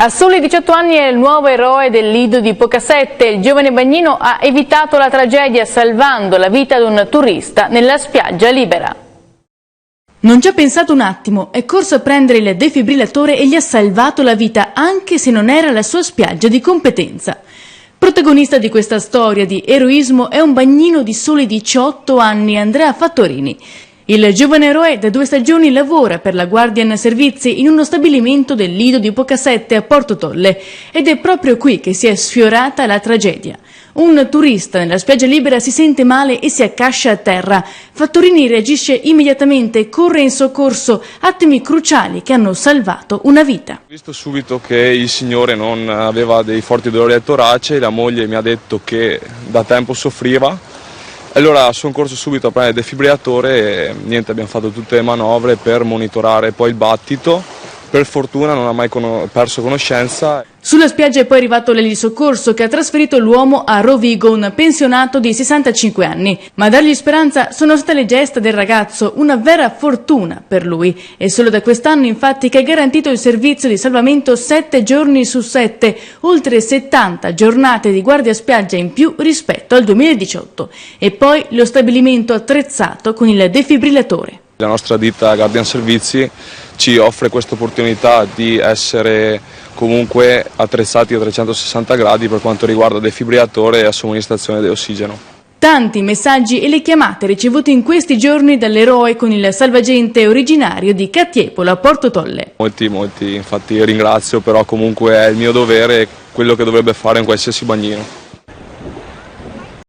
A soli 18 anni è il nuovo eroe del Lido di Pocassette. Il giovane bagnino ha evitato la tragedia salvando la vita di un turista nella spiaggia libera. Non ci ha pensato un attimo, è corso a prendere il defibrillatore e gli ha salvato la vita anche se non era la sua spiaggia di competenza. Protagonista di questa storia di eroismo è un bagnino di soli 18 anni, Andrea Fattorini. Il giovane eroe da 2 stagioni lavora per la Guardian Servizi in uno stabilimento del Lido di Pocassette a Porto Tolle ed è proprio qui che si è sfiorata la tragedia. Un turista nella spiaggia libera si sente male e si accascia a terra. Fattorini reagisce immediatamente e corre in soccorso, attimi cruciali che hanno salvato una vita. Ho visto subito che il signore non aveva dei forti dolori al torace, la moglie mi ha detto che da tempo soffriva. Allora sono corso subito a prendere il defibrillatore e niente, abbiamo fatto tutte le manovre per monitorare poi il battito. Per fortuna non ha mai perso conoscenza. Sulla spiaggia è poi arrivato l'elio di soccorso che ha trasferito l'uomo a Rovigo, un pensionato di 65 anni. Ma a dargli speranza sono state le gesta del ragazzo, una vera fortuna per lui. È solo da quest'anno infatti che è garantito il servizio di salvamento 7 giorni su 7, oltre 70 giornate di guardia spiaggia in più rispetto al 2018. E poi lo stabilimento attrezzato con il defibrillatore. La nostra ditta Guardian Servizi ci offre questa opportunità di essere comunque attrezzati a 360 gradi per quanto riguarda defibrillatore e somministrazione di ossigeno. Tanti messaggi e le chiamate ricevute in questi giorni dall'eroe con il salvagente originario di Cattiepolo a Porto Tolle. Molti, infatti ringrazio, però comunque è il mio dovere, quello che dovrebbe fare un qualsiasi bagnino.